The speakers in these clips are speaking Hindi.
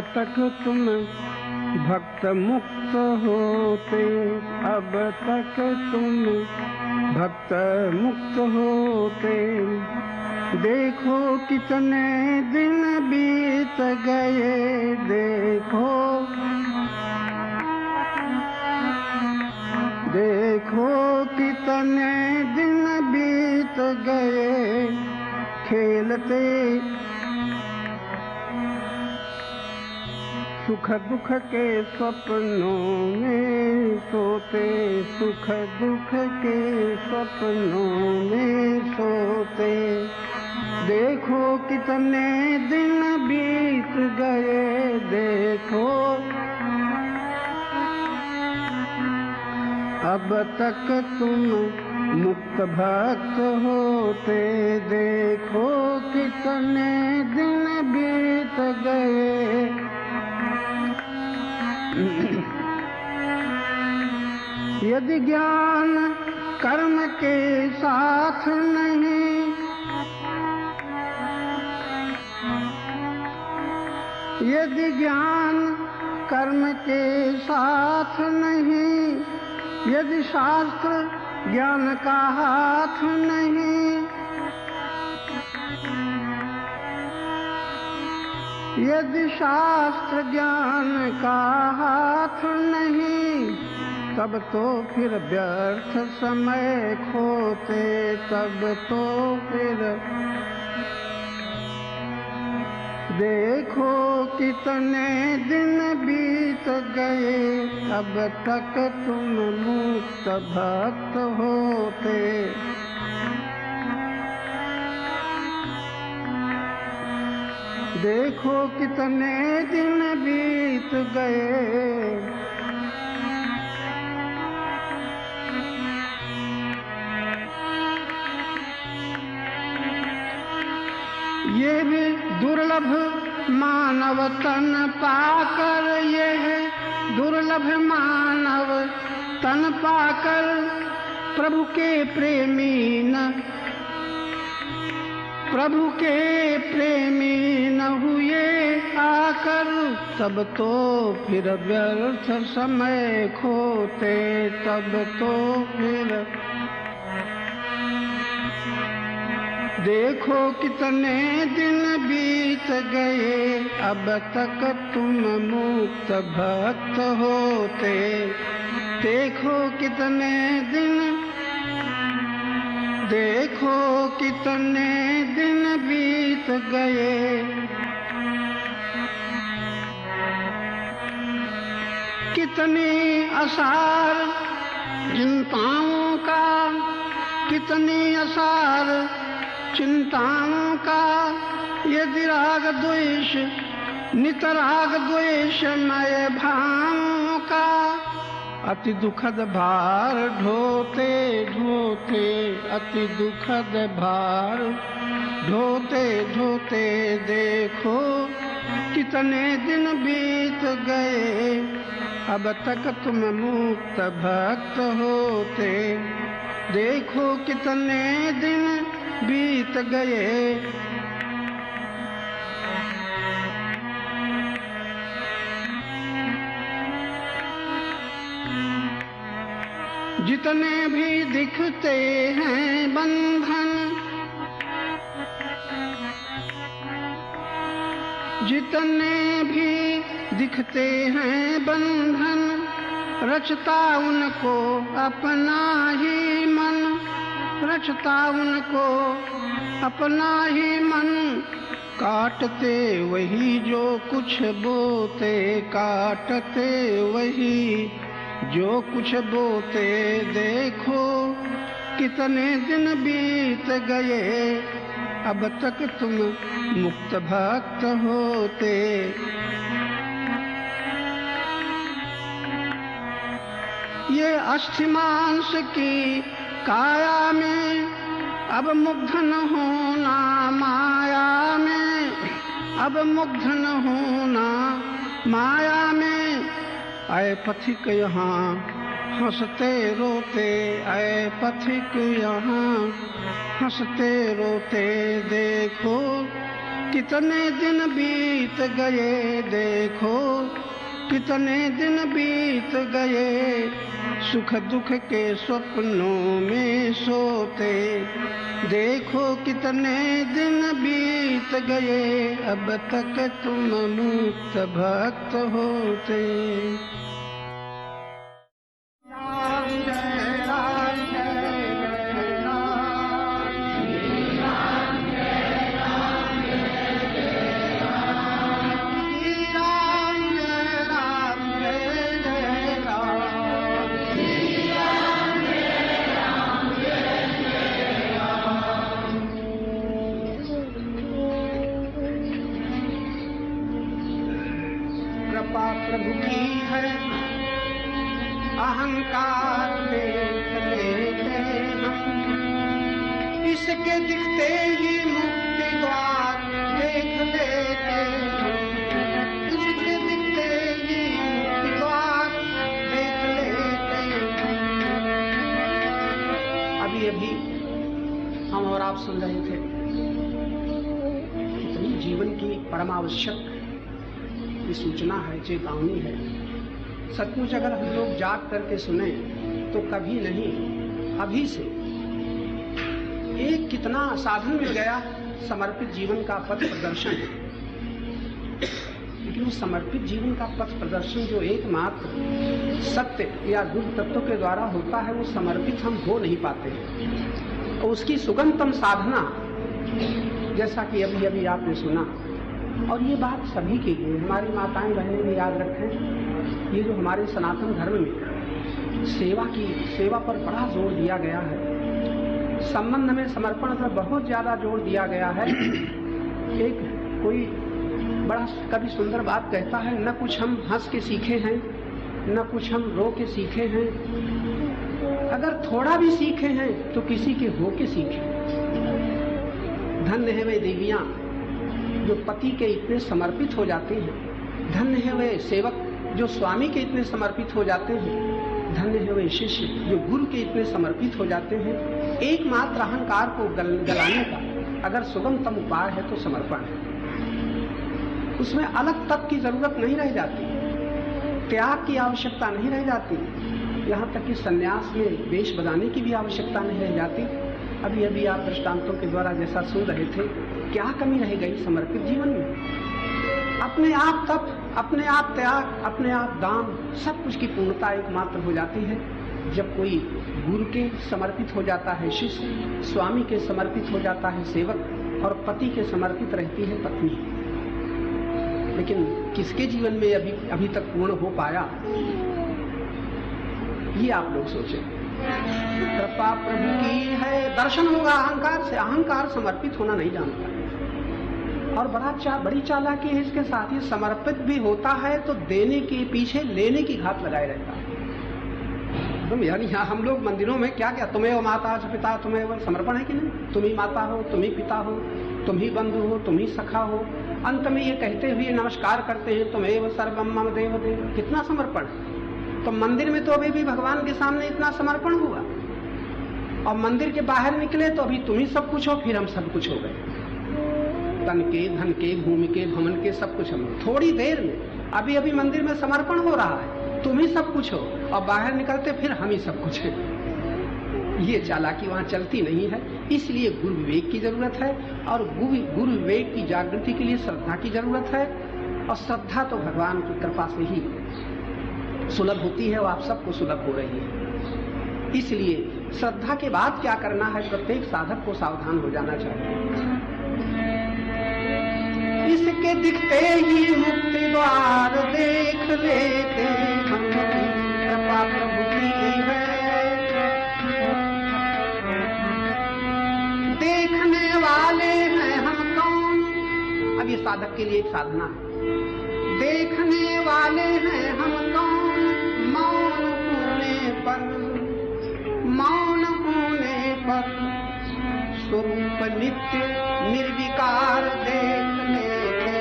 तक तुम भक्त मुक्त होते, अब तक तुम भक्त मुक्त होते। देखो कितने दिन बीत गए, देखो देखो कितने दिन बीत गए, खेलते सुख दुख के सपनों में सोते, सुख दुख के सपनों में सोते। देखो कितने दिन बीत गए, देखो अब तक तुम मुक्त भक्त होते। देखो कितने दिन बीत गए। यदि ज्ञान कर्म के साथ नहीं, यदि ज्ञान कर्म के साथ नहीं, यदि शास्त्र ज्ञान का हाथ नहीं, यदि शास्त्र ज्ञान का हाथ नहीं, तब तो फिर व्यर्थ समय खोते, तब तो फिर। देखो कितने दिन बीत गए, अब तक तुम मुक्त भक्त होते। देखो कितने दिन बीत गए। ये भी दुर्लभ मानव तन पाकर, ये है दुर्लभ मानव तन पाकर, प्रभु के प्रेमी न, प्रभु के प्रेमी न हुए आकर, तब तो फिर व्यर्थ समय खोते, तब तो फिर। देखो कितने दिन बीत गए, अब तक तुम मुक्त भक्त होते। देखो कितने दिन, देखो कितने दिन बीत गए। कितनी आसार चिंताओं का, कितनी आसार चिंताओं का, यदि राग द्वेष नित राग द्वेष मय भावों का, अति दुखद भार ढोते ढोते, अति दुखद भार ढोते ढोते। देखो कितने दिन बीत गए, अब तक तुम मुक्त भक्त होते। देखो कितने दिन बीत गए। जितने भी दिखते हैं बंधन, जितने भी दिखते हैं बंधन, रचता उनको अपना ही मन, रचता उनको अपना ही मन। काटते वही जो कुछ बोते, काटते वही जो कुछ बोते। देखो कितने दिन बीत गए, अब तक तुम मुक्त भक्त होते। ये अस्थि मांस की काया में अब मुग्ध न होना माया में, अब मुग्ध न होना माया में। आए पथिक यहाँ हंसते रोते, आए पथिक यहाँ हंसते रोते। देखो कितने दिन बीत गए देखो, कितने दिन बीत गए, सुख दुख के स्वप्नों में सोते। देखो कितने दिन बीत गए, अब तक तुम मुक्त भक्त होते। प्रभु की है अहंकार देख लेते हम, इसके दिखते ही मुक्ति द्वार देख लेते हम, इसके दिखते ही मुक्ति द्वार देख लेते हम। अभी अभी हम और आप सुन रहे थे कितनी जीवन की परमावश्यक ये सूचना है, चेतावनी है। सचमुच अगर हम लोग जाग करके सुने तो कभी नहीं, अभी से एक कितना साधन मिल गया समर्पित जीवन का पथ प्रदर्शन। लेकिन उस समर्पित जीवन का पथ प्रदर्शन जो एकमात्र सत्य या गुप्त तत्व के द्वारा होता है, वो समर्पित हम हो नहीं पाते। और उसकी सुगमतम साधना, जैसा कि अभी अभी आपने सुना, और ये बात सभी के लिए, हमारी माताएं बहनें भी याद रखें, ये जो हमारे सनातन धर्म में सेवा पर बड़ा जोर दिया गया है, संबंध में समर्पण पर बहुत ज्यादा जोर दिया गया है। एक कोई बड़ा कभी सुंदर बात कहता है, न कुछ हम हंस के सीखे हैं, न कुछ हम रो के सीखे हैं, अगर थोड़ा भी सीखे हैं तो किसी के हो के सीखे। धन्य है वे देवियां जो पति के इतने समर्पित हो जाते हैं, धन्य है वे सेवक जो स्वामी के इतने समर्पित हो जाते हैं, धन्य है वे शिष्य जो गुरु के इतने समर्पित हो जाते हैं। एकमात्र अहंकार को गलाने का अगर सुगमतम उपाय है तो समर्पण है। उसमें अलग तप की जरूरत नहीं रह जाती, त्याग की आवश्यकता नहीं रह जाती, यहाँ तक कि संन्यास में वेश बदलने की भी आवश्यकता नहीं रह जाती। अभी अभी आप दृष्टांतों के द्वारा जैसा सुन रहे थे, क्या कमी रह गई समर्पित जीवन में? अपने आप तप, अपने आप त्याग, अपने आप दान, सब कुछ की पूर्णता एकमात्र हो जाती है जब कोई गुरु के समर्पित हो जाता है शिष्य, स्वामी के समर्पित हो जाता है सेवक, और पति के समर्पित रहती है पत्नी। लेकिन किसके जीवन में अभी तक पूर्ण हो पाया, ये आप लोग सोचें। कृपा प्रभु की है, दर्शन होगा अहंकार से। अहंकार समर्पित होना नहीं जानता और बड़ी चालाकी है इसके साथ ही। समर्पित भी होता है तो देने के पीछे लेने की घात लगाए रहता है। तुम यानी यहाँ हम लोग मंदिरों में क्या क्या, तुम्हें वो माता पिता, तुम्हें वो समर्पण है कि नहीं? तुम ही माता हो, तुम ही पिता हो, तुम ही बंधु हो, तुम ही सखा हो। अंत में ये कहते हुए नमस्कार करते हैं, तुम्हें वो सर्वम मम देव देव। कितना समर्पण। तो मंदिर में तो अभी भी भगवान के सामने इतना समर्पण हुआ, और मंदिर के बाहर निकले तो अभी तुम ही सब कुछ हो, फिर हम सब कुछ हो गए। तन के, धन के, भूमि के, भवन के, सब कुछ हम। थोड़ी देर में अभी अभी मंदिर में समर्पण हो रहा है, तुम ही सब कुछ हो, और बाहर निकलते फिर हम ही सब कुछ है। ये चालाकी वहां चलती नहीं है। इसलिए गुरु विवेक की जरूरत है, और गुरु विवेक की जागृति के लिए श्रद्धा की जरूरत है। और श्रद्धा तो भगवान की कृपा से ही सुलभ होती है, और आप सबको सुलभ हो रही है। इसलिए श्रद्धा के बाद क्या करना है, प्रत्येक साधक को सावधान हो जाना चाहिए। इसके दिखते ही मुक्ति द्वार देख लेते हम, कृपा प्रभु की है। देखने वाले हैं हम कौन, अब ये साधक के लिए एक साधना है। देखने वाले हैं हम कौन, मौन होने पर स्वरूप नित्य निर्विकार देख लेते।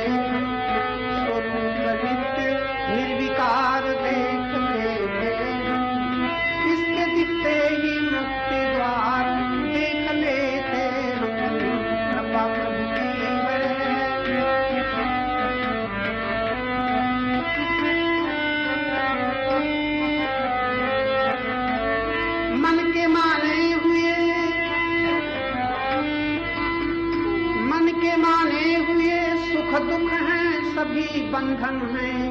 स्वरूप नित्य निर्विकार देख लेते। इसके दिखते ही मुक्ति द्वार देख लेते हम, कृपा प्रभु की है। बंधन हैं,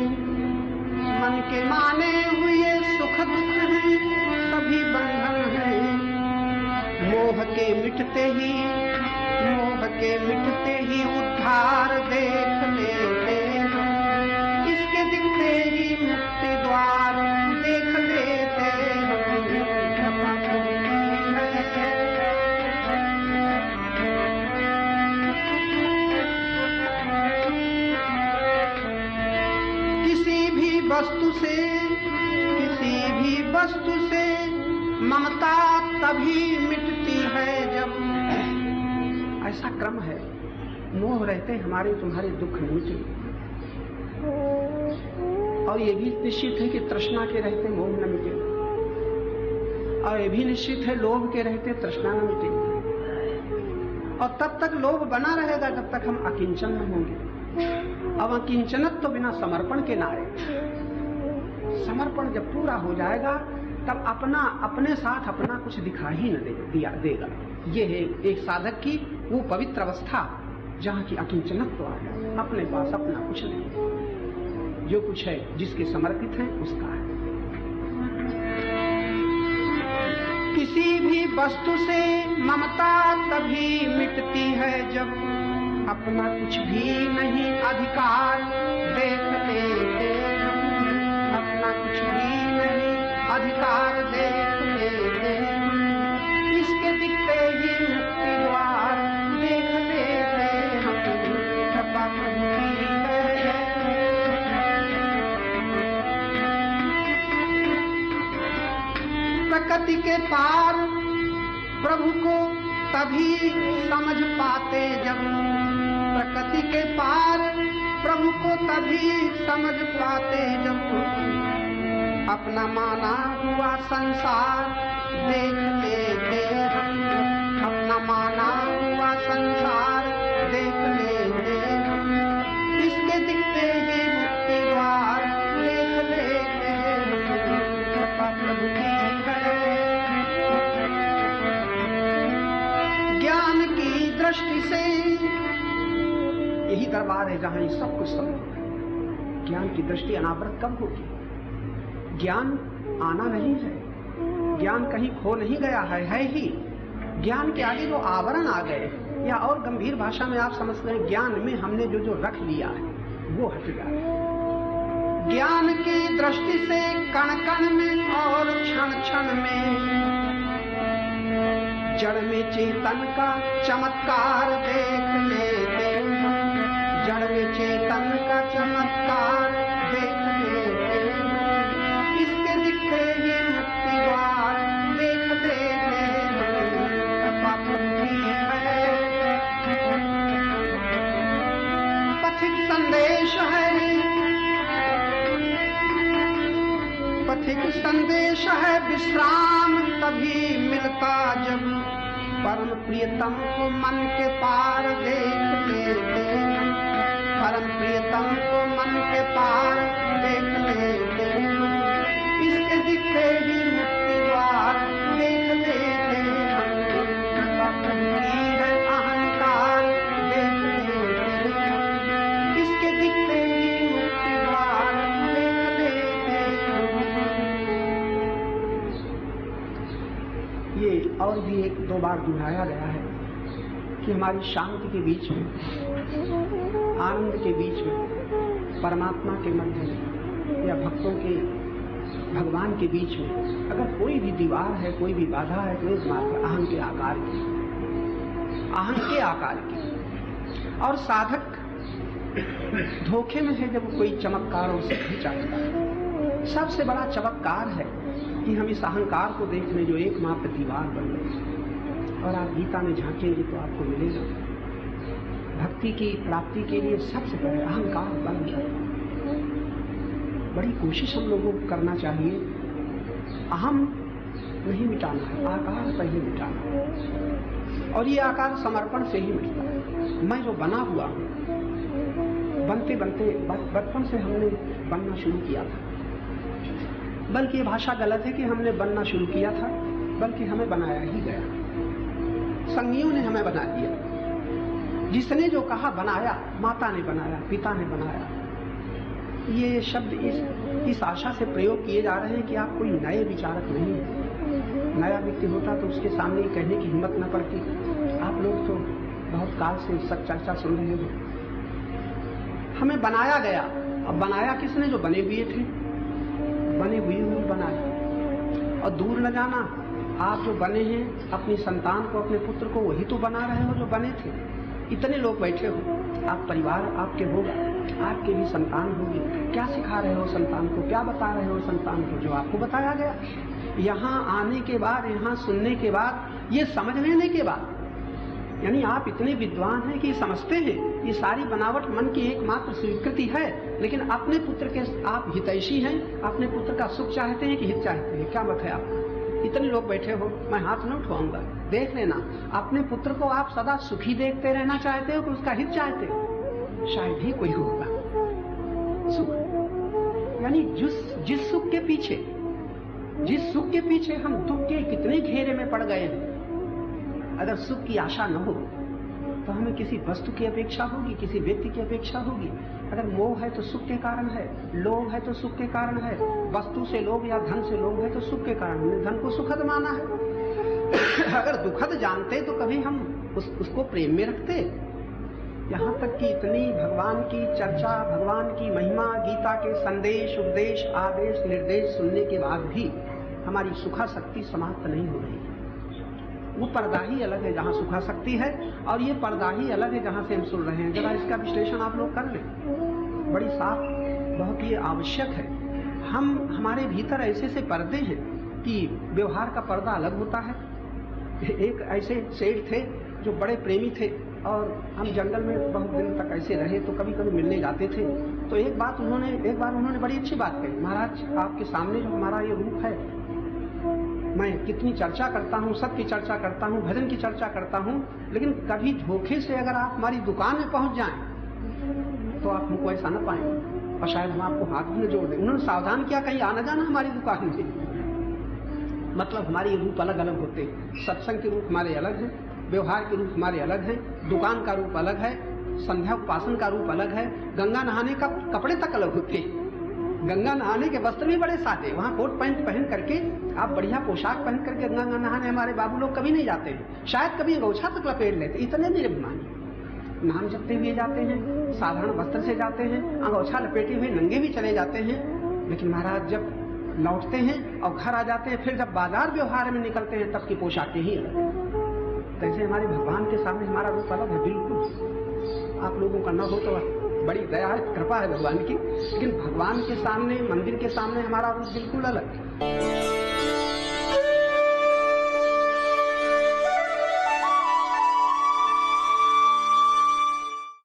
मन के माने हुए सुख दुख हैं, सभी बंधन हैं। मोह के मिटते ही उद्धार देख लेते हैं, इसके दिखते ही मुक्ति द्वार देख लेते हैं। किसी भी वस्तु से ममता तभी मिटती है जब, ऐसा क्रम है। मोह रहते हमारे तुम्हारे दुख नहीं मिटे, और ये भी निश्चित है कि तृष्णा के रहते मोह न मिटे, और ये भी निश्चित है लोभ के रहते तृष्णा न मिटे। और तब तक लोभ बना रहेगा जब तक हम अकिंचन न होंगे। अब अकिंचनत तो बिना समर्पण के ना आए। समर्पण जब पूरा हो जाएगा तब अपने साथ अपना कुछ दिखा ही न देगा। ये है एक साधक की वो पवित्र अवस्था जहाँ की अकिंचनत्व आ जाए, अपने पास अपना कुछ नहीं, जो कुछ है जिसके समर्पित है उसका है। किसी भी वस्तु से ममता तभी मिटती है जब अपना कुछ भी नहीं अधिकार देख लेते हम, अपना कुछ भी नहीं अधिकार देख लेते हम, इसके दिखते ही मुक्ति द्वार देख लेते हम। कृपा करती है प्रकृति के पार प्रभु को तभी समझ पाते जब, प्रकृति के पार प्रभु को तभी समझ पाते जब अपना माना हुआ संसार देख लेते हम, अपना माना हुआ संसार देख लेते हम, इसके दिखते ही मुक्ति द्वार देख लेते हम। कृपा प्रभु की है। ज्ञान की दृष्टि से यही दरबार है जहां ये सब कुछ संभव है। ज्ञान की दृष्टि अनावृत कब होगी? ज्ञान आना नहीं है, ज्ञान कहीं खो नहीं गया है ही। ज्ञान के आगे जो आवरण आ गए, या और गंभीर भाषा में आप समझ लें, ज्ञान में हमने जो रख लिया है वो हट गया। ज्ञान की दृष्टि से कण कण में और क्षण क्षण में जड़ में चेतन का चमत्कार देख लेते हैं, जड़ में चेतन का चमत्कार देख लेते हैं, इसके दिखते ही मुक्ति द्वार देख लेते हैं। कृपा करती है। पथिक संदेश है, पथिक संदेश है, विश्राम तभी मिलता जब परम प्रियतम को मन के पार देख लेते हैं, परम प्रियतम को मन के पार देख लेते हैं, इसके दिखते ही मुक्ति द्वार देख लेते हैं। कृपा करती है अहंकार देख लेते हैं, इसके दिखते ही मुक्ति द्वार देख लेते हैं। ये और भी एक दो बार दोहराया गया है कि हमारी शांति के बीच में, आनंद के बीच में, परमात्मा के मध्य में या भक्तों के भगवान के बीच में अगर कोई भी दीवार है, कोई भी बाधा है, तो एकमात्र अहं के आकार की, अहं के आकार की। और साधक धोखे में है जब कोई चमत्कार और सिद्धि चाहता है। सबसे बड़ा चमत्कार है कि हम इस अहंकार को देखने जो एकमात्र दीवार बन गए। और आप गीता में झांकेंगे तो आपको मिलेगा भक्ति की प्राप्ति के लिए सबसे पहले अहंकार बन जाए। बड़ी कोशिश हम लोगों को करना चाहिए, अहम नहीं मिटाना है, आकार पहले मिटाना है। और ये आकार समर्पण से ही मिटता है। मैं जो बना हुआ हूँ, बनते बनते बचपन से हमने बनना शुरू किया था, बल्कि ये भाषा गलत है कि हमने बनना शुरू किया था, बल्कि हमें बनाया ही गया। संगियों ने हमें बना दिया। जिसने जो कहा बनाया, माता ने बनाया, पिता ने बनाया, ये शब्द इस आशा से प्रयोग किए जा रहे हैं कि आप कोई नए विचारक नहीं हैं। नया व्यक्ति होता तो उसके सामने कहने की हिम्मत न पड़ती। आप लोग तो बहुत काल से सब चर्चा सुन रहे हो। हमें बनाया गया, अब बनाया किसने? जो बने हुए थे, बने हुए बनाया। और दूर न जाना, आप जो बने हैं अपनी संतान को, अपने पुत्र को, वही तो बना रहे हो जो बने थे। इतने लोग बैठे हो, आप परिवार आपके होगा, आपके भी संतान होगी। क्या सिखा रहे हो संतान को? क्या बता रहे हो संतान को? जो आपको बताया गया। यहाँ आने के बाद, यहाँ सुनने के बाद, ये समझ लेने के बाद, यानी आप इतने विद्वान हैं कि समझते हैं ये सारी बनावट मन की एकमात्र स्वीकृति है, लेकिन अपने पुत्र के आप हितैषी हैं, अपने पुत्र का सुख चाहते हैं कि हित चाहते हैं? क्या मत है आपका? इतने लोग बैठे हो, मैं हाथ न उठवाऊंगा। देख लेना, अपने पुत्र को आप सदा सुखी देखते रहना चाहते हो कि उसका हित चाहते हो? शायद ही कोई होगा सुख। यानी जिस सुख के पीछे, जिस सुख के पीछे हम दुख के कितने घेरे में पड़ गए हैं, अगर सुख की आशा न हो तो हमें किसी वस्तु की अपेक्षा होगी, किसी व्यक्ति की अपेक्षा होगी। अगर मोह है तो सुख के कारण है, लोभ है तो सुख के कारण है, वस्तु से लोभ या धन से लोभ है तो सुख के कारण। हमने धन को सुखद माना है। अगर दुखद जानते तो कभी हम उसको प्रेम में रखते। यहाँ तक कि इतनी भगवान की चर्चा, भगवान की महिमा, गीता के संदेश, उपदेश, आदेश, निर्देश सुनने के बाद भी हमारी सुखासक्ति समाप्त नहीं हो रही। वो पर्दा ही अलग है जहाँ सुखासक्ति है, और ये पर्दा ही अलग है जहाँ से हम सुन रहे हैं। जरा इसका विश्लेषण आप लोग कर लें, बड़ी साफ, बहुत ही आवश्यक है। हमारे भीतर ऐसे से पर्दे हैं कि व्यवहार का पर्दा अलग होता है। एक ऐसे सेठ थे जो बड़े प्रेमी थे, और हम जंगल में बहुत दिन तक ऐसे रहे, तो कभी कभी मिलने जाते थे। तो एक बार उन्होंने बड़ी अच्छी बात कही, महाराज आपके सामने जो हमारा ये रूप है, मैं कितनी चर्चा करता हूँ, सबकी चर्चा करता हूँ, भजन की चर्चा करता हूँ, लेकिन कभी धोखे से अगर आप हमारी दुकान में पहुंच जाएं तो आप हमको ऐसा न पाएंगे, और शायद हम आपको हाथ में जोड़ दें। उन्होंने सावधान किया, कहीं आना जाना हमारी दुकान में। मतलब हमारे रूप अलग अलग होते हैं। सत्संग के रूप हमारे अलग हैं, व्यवहार के रूप हमारे अलग हैं, दुकान का रूप अलग है, संध्या उपासन का रूप अलग है, गंगा नहाने का कपड़े तक अलग होते हैं। गंगा नहाने के वस्त्र भी बड़े सादे, वहाँ कोट पैंट पहन करके, आप बढ़िया पोशाक पहन करके गंगा नहाने हमारे बाबू लोग कभी नहीं जाते हैं। शायद कभी अंगोछा तक लपेट लेते, इतने निर्भिमानी। नाम जपते हुए जाते हैं, साधारण वस्त्र से जाते हैं, अंगोछा लपेटे हुए नंगे भी चले जाते हैं। लेकिन महाराज जब लौटते हैं और घर आ जाते हैं, फिर जब बाजार व्यवहार में निकलते हैं, तब की पोशाकें ही अलग। तैसे हमारे भगवान के सामने हमारा रूप अलग है बिल्कुल। आप लोगों का न हो तो बड़ी दया है, कृपा है भगवान की, लेकिन भगवान के सामने, मंदिर के सामने हमारा रूप बिल्कुल अलग है।